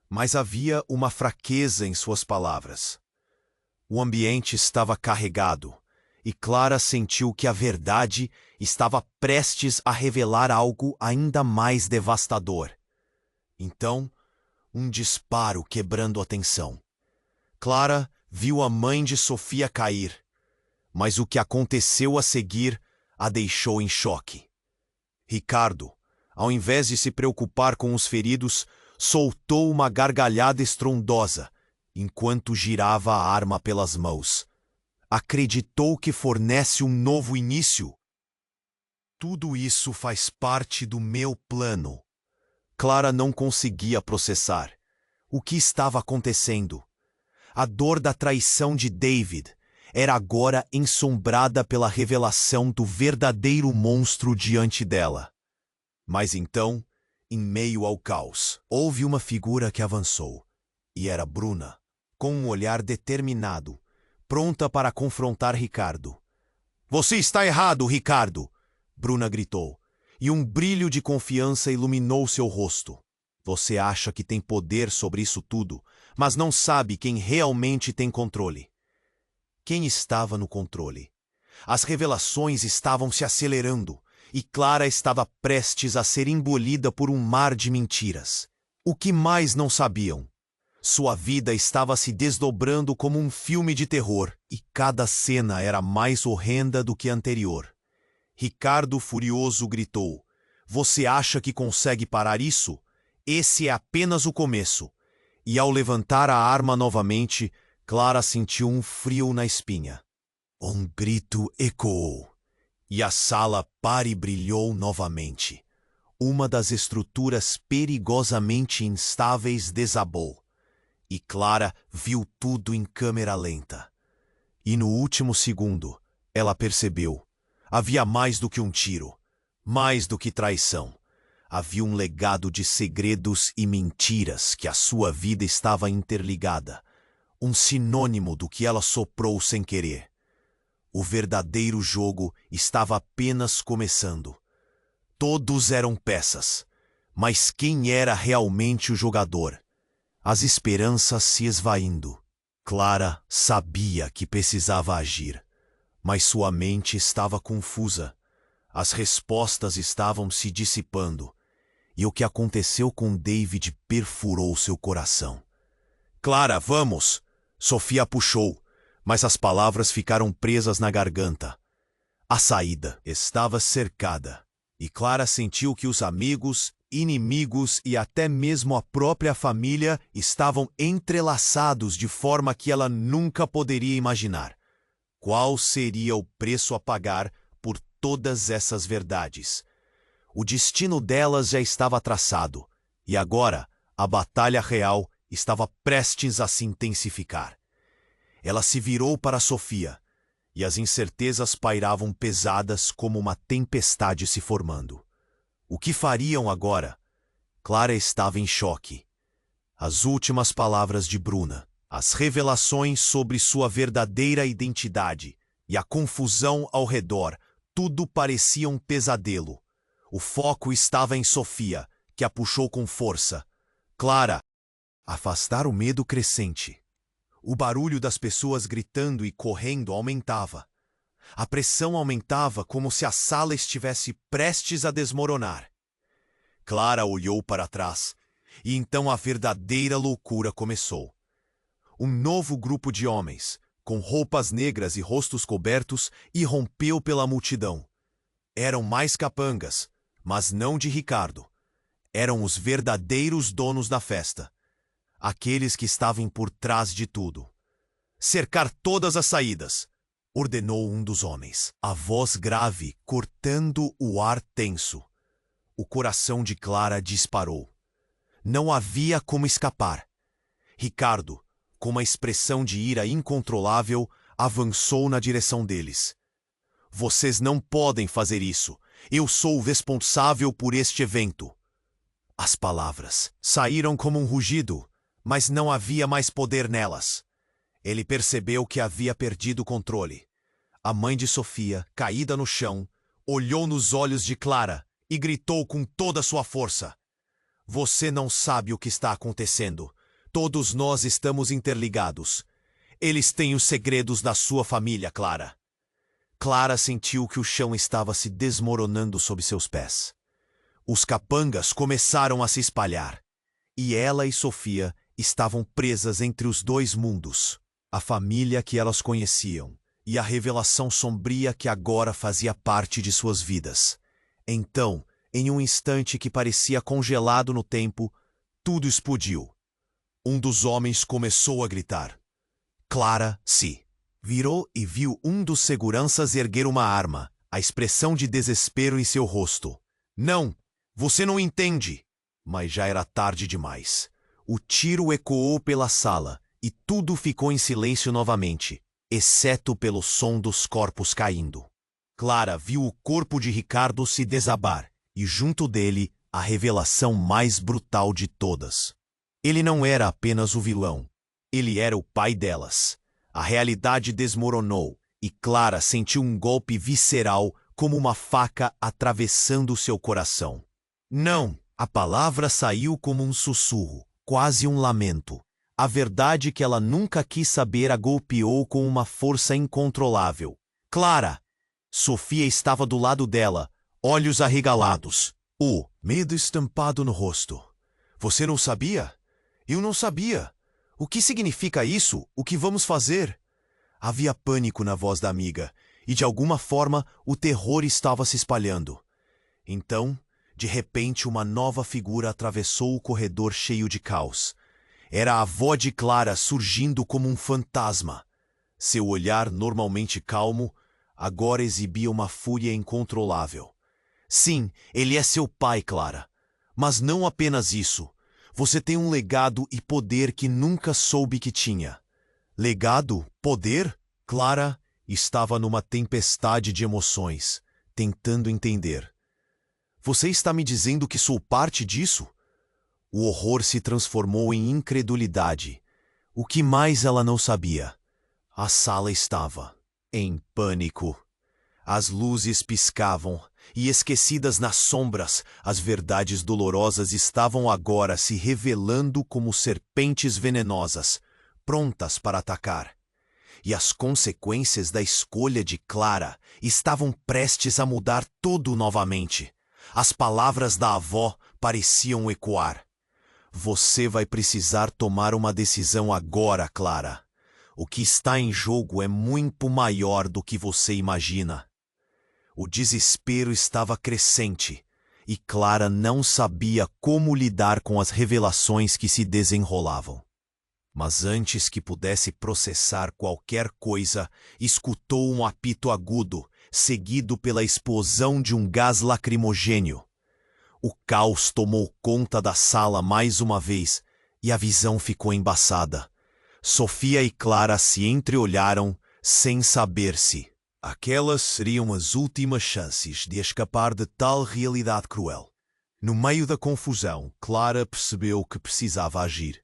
mas havia uma fraqueza em suas palavras. O ambiente estava carregado, e Clara sentiu que a verdade estava prestes a revelar algo ainda mais devastador. Então, um disparo quebrando a tensão. Clara viu a mãe de Sofia cair, mas o que aconteceu a seguir a deixou em choque. Ricardo, ao invés de se preocupar com os feridos, soltou uma gargalhada estrondosa, enquanto girava a arma pelas mãos. Acreditou que fornece um novo início. Tudo isso faz parte do meu plano. Clara não conseguia processar o que estava acontecendo. A dor da traição de David era agora ensombrada pela revelação do verdadeiro monstro diante dela. Mas então, em meio ao caos, houve uma figura que avançou, e era Bruna, com um olhar determinado, pronta para confrontar Ricardo. Você está errado, Ricardo! Bruna gritou, e um brilho de confiança iluminou seu rosto. Você acha que tem poder sobre isso tudo, mas não sabe quem realmente tem controle. Quem estava no controle? As revelações estavam se acelerando, e Clara estava prestes a ser engolida por um mar de mentiras. O que mais não sabiam? Sua vida estava se desdobrando como um filme de terror, e cada cena era mais horrenda do que a anterior. Ricardo, furioso, gritou: Você acha que consegue parar isso? Esse é apenas o começo. E ao levantar a arma novamente, Clara sentiu um frio na espinha. Um grito ecoou, e a sala brilhou novamente. Uma das estruturas perigosamente instáveis desabou, e Clara viu tudo em câmera lenta. E no último segundo, ela percebeu. Havia mais do que um tiro, mais do que traição. Havia um legado de segredos e mentiras que a sua vida estava interligada. Um sinônimo do que ela soprou sem querer. O verdadeiro jogo estava apenas começando. Todos eram peças, mas quem era realmente o jogador? As esperanças se esvaindo. Clara sabia que precisava agir, mas sua mente estava confusa. As respostas estavam se dissipando, e o que aconteceu com David perfurou seu coração. Clara, vamos! Sofia puxou, mas as palavras ficaram presas na garganta. A saída estava cercada, e Clara sentiu que os amigos, inimigos e até mesmo a própria família estavam entrelaçados de forma que ela nunca poderia imaginar. Qual seria o preço a pagar por todas essas verdades? O destino delas já estava traçado, e agora a batalha real estava prestes a se intensificar. Ela se virou para Sofia, e as incertezas pairavam pesadas como uma tempestade se formando. O que fariam agora? Clara estava em choque. As últimas palavras de Bruna, as revelações sobre sua verdadeira identidade e a confusão ao redor, tudo parecia um pesadelo. O foco estava em Sofia, que a puxou com força. Clara! Afastar o medo crescente. O barulho das pessoas gritando e correndo aumentava. A pressão aumentava como se a sala estivesse prestes a desmoronar. Clara olhou para trás, e então a verdadeira loucura começou. Um novo grupo de homens, com roupas negras e rostos cobertos, irrompeu pela multidão. Eram mais capangas, mas não de Ricardo. Eram os verdadeiros donos da festa. Aqueles que estavam por trás de tudo. cercar todas as saídas, ordenou um dos homens, a voz grave cortando o ar tenso. O coração de Clara disparou. Não havia como escapar. Ricardo, com uma expressão de ira incontrolável, avançou na direção deles. Vocês não podem fazer isso. Eu sou o responsável por este evento. As palavras saíram como um rugido, mas não havia mais poder nelas. Ele percebeu que havia perdido o controle. A mãe de Sofia, caída no chão, olhou nos olhos de Clara e gritou com toda a sua força. Você não sabe o que está acontecendo. Todos nós estamos interligados. Eles têm os segredos da sua família, Clara. Clara sentiu que o chão estava se desmoronando sob seus pés. Os capangas começaram a se espalhar, e ela e Sofia estavam presas entre os dois mundos, a família que elas conheciam e a revelação sombria que agora fazia parte de suas vidas. Então, em um instante que parecia congelado no tempo, tudo explodiu. Um dos homens começou a gritar. Clara se virou e viu um dos seguranças erguer uma arma, a expressão de desespero em seu rosto. Não, você não entende! Mas já era tarde demais. O tiro ecoou pela sala e tudo ficou em silêncio novamente, exceto pelo som dos corpos caindo. Clara viu o corpo de Ricardo se desabar e, junto dele, a revelação mais brutal de todas. Ele não era apenas o vilão. Ele era o pai delas. A realidade desmoronou e Clara sentiu um golpe visceral como uma faca atravessando seu coração. Não! A palavra saiu como um sussurro, quase um lamento. A verdade que ela nunca quis saber a golpeou com uma força incontrolável. Clara! Sofia estava do lado dela, olhos arregalados, o medo estampado no rosto. Você não sabia? Eu não sabia. O que significa isso? O que vamos fazer? Havia pânico na voz da amiga, e de alguma forma o terror estava se espalhando. Então, de repente, uma nova figura atravessou o corredor cheio de caos. Era a avó de Clara surgindo como um fantasma. Seu olhar, normalmente calmo, agora exibia uma fúria incontrolável. Sim, ele é seu pai, Clara. Mas não apenas isso. Você tem um legado e poder que nunca soube que tinha. Legado? Poder? Clara estava numa tempestade de emoções, tentando entender. Você está me dizendo que sou parte disso? O horror se transformou em incredulidade. O que mais ela não sabia? A sala estava em pânico. As luzes piscavam, e esquecidas nas sombras, as verdades dolorosas estavam agora se revelando como serpentes venenosas, prontas para atacar. E as consequências da escolha de Clara estavam prestes a mudar tudo novamente. As palavras da avó pareciam ecoar. Você vai precisar tomar uma decisão agora, Clara. O que está em jogo é muito maior do que você imagina. O desespero estava crescente, e Clara não sabia como lidar com as revelações que se desenrolavam. Mas antes que pudesse processar qualquer coisa, escutou um apito agudo, seguido pela explosão de um gás lacrimogêneo. O caos tomou conta da sala mais uma vez, e a visão ficou embaçada. Sofia e Clara se entreolharam, sem saber se aquelas seriam as últimas chances de escapar de tal realidade cruel. No meio da confusão, Clara percebeu que precisava agir.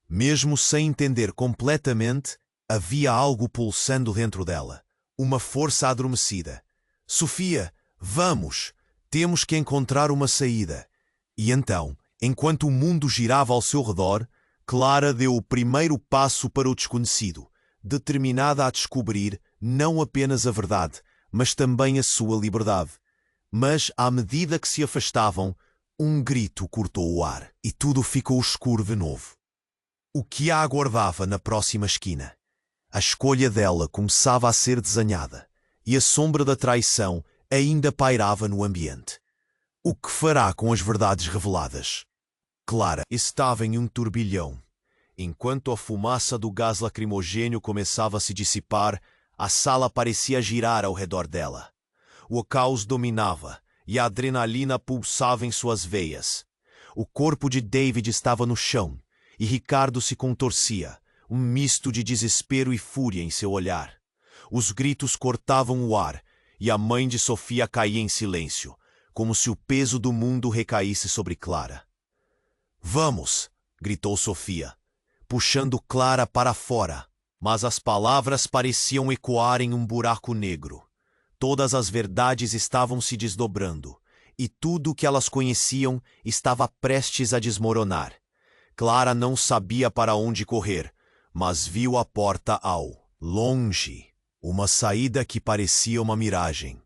Mesmo sem entender completamente, havia algo pulsando dentro dela. Uma força adormecida. Sofia, vamos! Temos que encontrar uma saída. E então, enquanto o mundo girava ao seu redor, Clara deu o primeiro passo para o desconhecido, determinada a descobrir não apenas a verdade, mas também a sua liberdade. Mas, à medida que se afastavam, um grito cortou o ar e tudo ficou escuro de novo. O que a aguardava na próxima esquina? A escolha dela começava a ser desenhada, e a sombra da traição ainda pairava no ambiente. O que fará com as verdades reveladas? Clara estava em um turbilhão. Enquanto a fumaça do gás lacrimogênio começava a se dissipar, a sala parecia girar ao redor dela. O caos dominava, e a adrenalina pulsava em suas veias. O corpo de David estava no chão, e Ricardo se contorcia, um misto de desespero e fúria em seu olhar. Os gritos cortavam o ar, e a mãe de Sofia caía em silêncio, como se o peso do mundo recaísse sobre Clara. "Vamos!" gritou Sofia, puxando Clara para fora, mas as palavras pareciam ecoar em um buraco negro. Todas as verdades estavam se desdobrando, e tudo o que elas conheciam estava prestes a desmoronar. Clara não sabia para onde correr, mas viu a porta ao longe, uma saída que parecia uma miragem.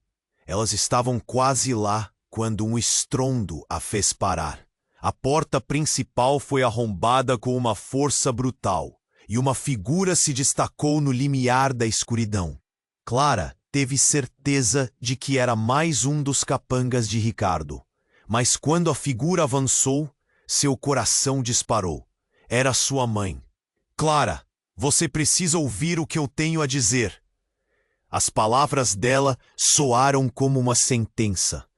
Elas estavam quase lá quando um estrondo a fez parar. A porta principal foi arrombada com uma força brutal, e uma figura se destacou no limiar da escuridão. Clara teve certeza de que era mais um dos capangas de Ricardo, mas quando a figura avançou, seu coração disparou. Era sua mãe. "Clara, você precisa ouvir o que eu tenho a dizer." As palavras dela soaram como uma sentença.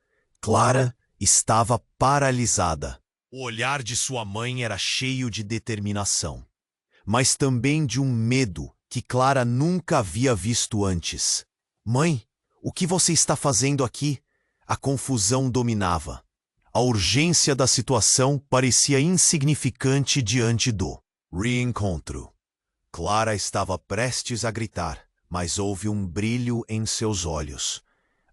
Clara estava paralisada. O olhar de sua mãe era cheio de determinação, mas também de um medo que Clara nunca havia visto antes. "Mãe, o que você está fazendo aqui?" A confusão dominava. A urgência da situação parecia insignificante diante do reencontro. Clara estava prestes a gritar, mas houve um brilho em seus olhos.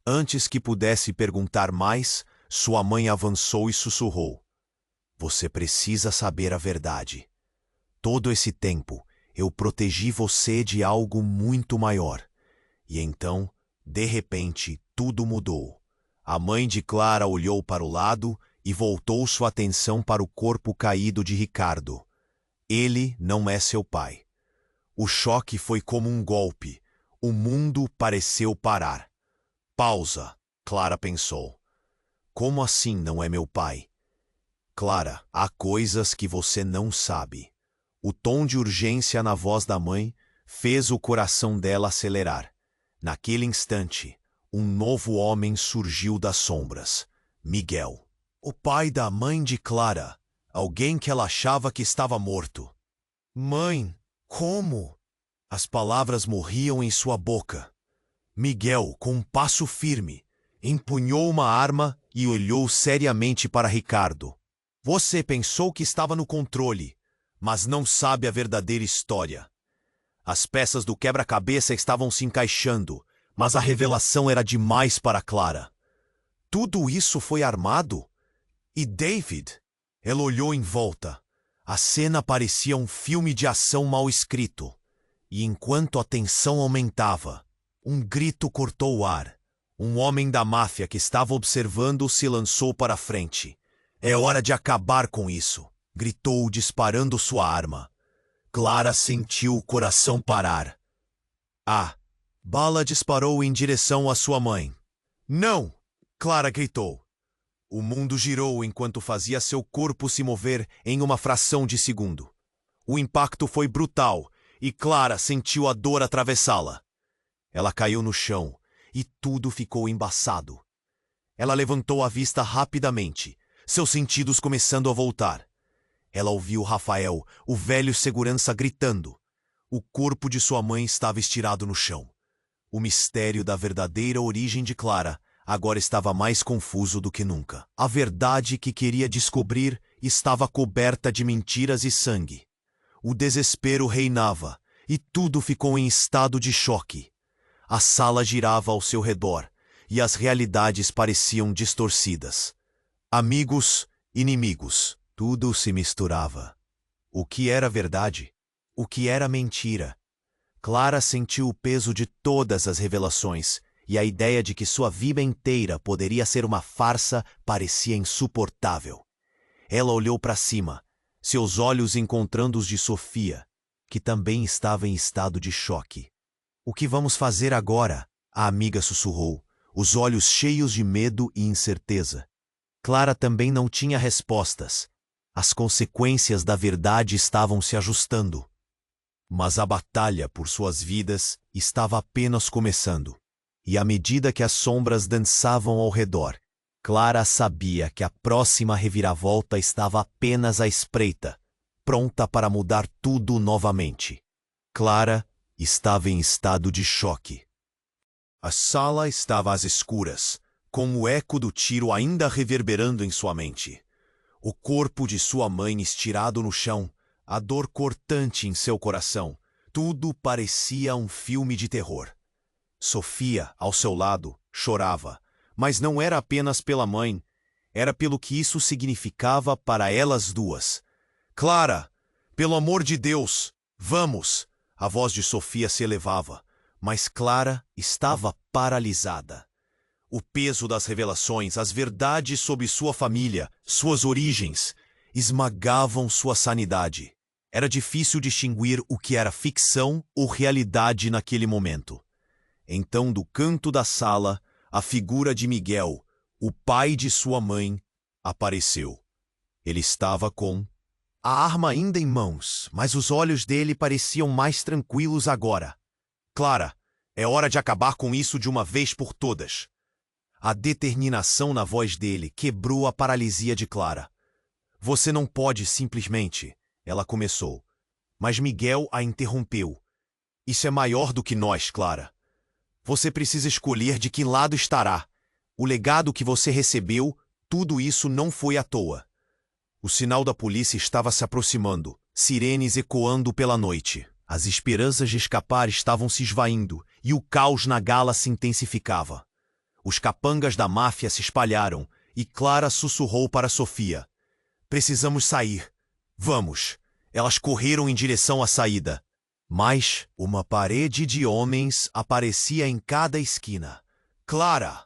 Antes que pudesse perguntar mais, sua mãe avançou e sussurrou: "Você precisa saber a verdade. Todo esse tempo, eu protegi você de algo muito maior." E então, de repente, tudo mudou. A mãe de Clara olhou para o lado e voltou sua atenção para o corpo caído de Ricardo. Ele não é seu pai. O choque foi como um golpe. O mundo pareceu parar. "Pausa", Clara pensou. "Como assim não é meu pai?" "Clara, há coisas que você não sabe." O tom de urgência na voz da mãe fez o coração dela acelerar. Naquele instante, um novo homem surgiu das sombras. Miguel. O pai da mãe de Clara. Alguém que ela achava que estava morto. "Mãe, como?" As palavras morriam em sua boca. Miguel, com um passo firme, empunhou uma arma e olhou seriamente para Ricardo. "Você pensou que estava no controle, mas não sabe a verdadeira história." As peças do quebra-cabeça estavam se encaixando, mas a revelação era demais para Clara. Tudo isso foi armado? E David? Ela olhou em volta. A cena parecia um filme de ação mal escrito. E enquanto a tensão aumentava, um grito cortou o ar. Um homem da máfia que estava observando se lançou para a frente. "É hora de acabar com isso", gritou, disparando sua arma. Clara sentiu o coração parar. A bala disparou em direção à sua mãe. "Não!" Clara gritou. O mundo girou enquanto fazia seu corpo se mover em uma fração de segundo. O impacto foi brutal e Clara sentiu a dor atravessá-la. Ela caiu no chão e tudo ficou embaçado. Ela levantou a vista rapidamente, seus sentidos começando a voltar. Ela ouviu Rafael, o velho segurança, gritando. O corpo de sua mãe estava estirado no chão. O mistério da verdadeira origem de Clara agora estava mais confuso do que nunca. A verdade que queria descobrir estava coberta de mentiras e sangue. O desespero reinava e tudo ficou em estado de choque. A sala girava ao seu redor e as realidades pareciam distorcidas. Amigos, inimigos. Tudo se misturava. O que era verdade? O que era mentira? Clara sentiu o peso de todas as revelações, e a ideia de que sua vida inteira poderia ser uma farsa parecia insuportável. Ela olhou para cima, seus olhos encontrando os de Sofia, que também estava em estado de choque. "O que vamos fazer agora?" a amiga sussurrou, os olhos cheios de medo e incerteza. Clara também não tinha respostas. As consequências da verdade estavam se ajustando. Mas a batalha por suas vidas estava apenas começando. E à medida que as sombras dançavam ao redor, Clara sabia que a próxima reviravolta estava apenas à espreita, pronta para mudar tudo novamente. Clara estava em estado de choque. A sala estava às escuras, com o eco do tiro ainda reverberando em sua mente. O corpo de sua mãe estirado no chão, a dor cortante em seu coração, tudo parecia um filme de terror. Sofia, ao seu lado, chorava, mas não era apenas pela mãe, era pelo que isso significava para elas duas. Clara, pelo amor de Deus, vamos! A voz de Sofia se elevava, mas Clara estava paralisada. O peso das revelações, as verdades sobre sua família, suas origens, esmagavam sua sanidade. Era difícil distinguir o que era ficção ou realidade naquele momento. Então, do canto da sala, a figura de Miguel, o pai de sua mãe, apareceu. Ele estava com a arma ainda em mãos, mas os olhos dele pareciam mais tranquilos agora. Clara, é hora de acabar com isso de uma vez por todas. A determinação na voz dele quebrou a paralisia de Clara. Você não pode simplesmente... Ela começou, mas Miguel a interrompeu. Isso é maior do que nós, Clara. Você precisa escolher de que lado estará. O legado que você recebeu, tudo isso não foi à toa. O sinal da polícia estava se aproximando, sirenes ecoando pela noite. As esperanças de escapar estavam se esvaindo e o caos na gala se intensificava. Os capangas da máfia se espalharam e Clara sussurrou para Sofia. Precisamos sair. Vamos. Elas correram em direção à saída. Mas uma parede de homens aparecia em cada esquina. Clara!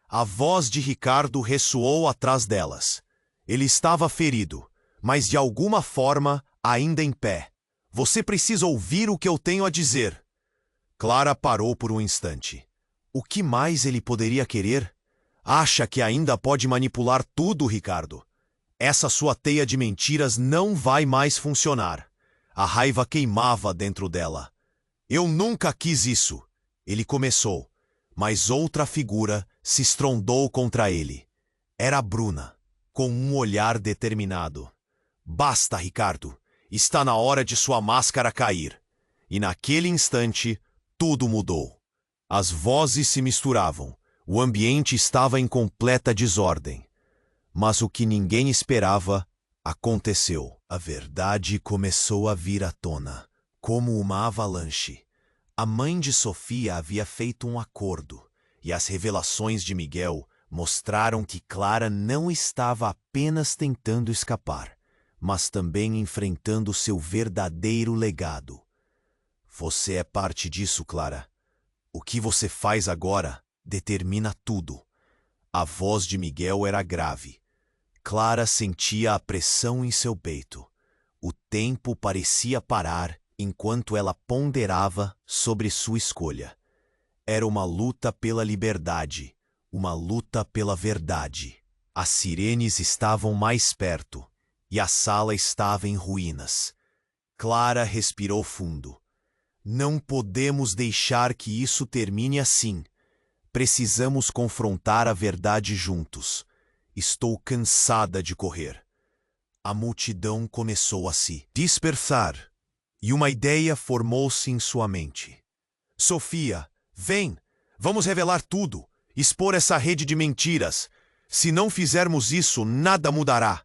A voz de Ricardo ressoou atrás delas. Ele estava ferido, mas de alguma forma ainda em pé. Você precisa ouvir o que eu tenho a dizer. Clara parou por um instante. O que mais ele poderia querer? Acha que ainda pode manipular tudo, Ricardo? Essa sua teia de mentiras não vai mais funcionar. A raiva queimava dentro dela. Eu nunca quis isso. Ele começou, mas outra figura se estrondou contra ele. Era Bruna, com um olhar determinado. Basta, Ricardo. Está na hora de sua máscara cair. E naquele instante, tudo mudou. As vozes se misturavam. O ambiente estava em completa desordem. Mas o que ninguém esperava aconteceu. A verdade começou a vir à tona, como uma avalanche. A mãe de Sofia havia feito um acordo, e as revelações de Miguel mostraram que Clara não estava apenas tentando escapar, mas também enfrentando seu verdadeiro legado. Você é parte disso, Clara. O que você faz agora determina tudo. A voz de Miguel era grave. Clara sentia a pressão em seu peito. O tempo parecia parar enquanto ela ponderava sobre sua escolha. Era uma luta pela liberdade, uma luta pela verdade. As sirenes estavam mais perto e a sala estava em ruínas. Clara respirou fundo. Não podemos deixar que isso termine assim. Precisamos confrontar a verdade juntos. Estou cansada de correr. A multidão começou a se dispersar e uma ideia formou-se em sua mente. Sofia, vem! Vamos revelar tudo, expor essa rede de mentiras. Se não fizermos isso, nada mudará.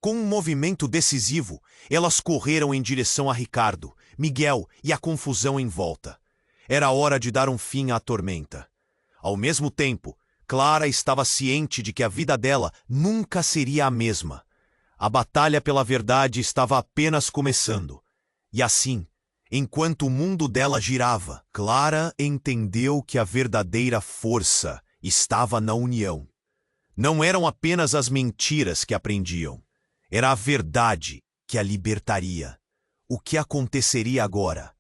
Com um movimento decisivo, elas correram em direção a Ricardo, Miguel e a confusão em volta. Era hora de dar um fim à tormenta. Ao mesmo tempo, Clara estava ciente de que a vida dela nunca seria a mesma. A batalha pela verdade estava apenas começando. E assim, enquanto o mundo dela girava, Clara entendeu que a verdadeira força estava na união. Não eram apenas as mentiras que aprendiam. Era a verdade que a libertaria. O que aconteceria agora?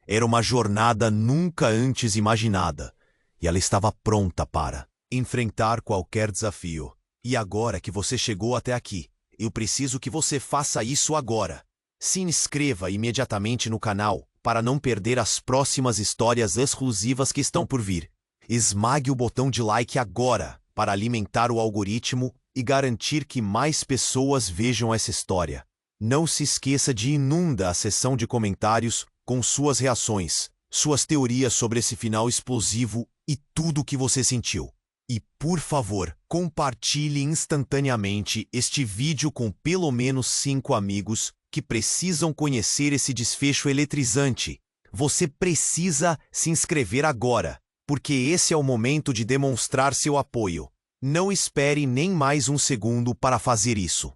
Era uma jornada nunca antes imaginada, e ela estava pronta para enfrentar qualquer desafio. E agora que você chegou até aqui, Eu preciso que você faça isso agora. Se inscreva imediatamente no canal para não perder as próximas histórias exclusivas que estão por vir. Esmague o botão de like agora para alimentar o algoritmo e garantir que mais pessoas vejam essa história. Não se esqueça de inundar a seção de comentários com suas reações, suas teorias sobre esse final explosivo e tudo o que você sentiu. E, por favor, compartilhe instantaneamente este vídeo com pelo menos 5 amigos que precisam conhecer esse desfecho eletrizante. Você precisa se inscrever agora, porque esse é o momento de demonstrar seu apoio. Não espere nem mais um segundo para fazer isso.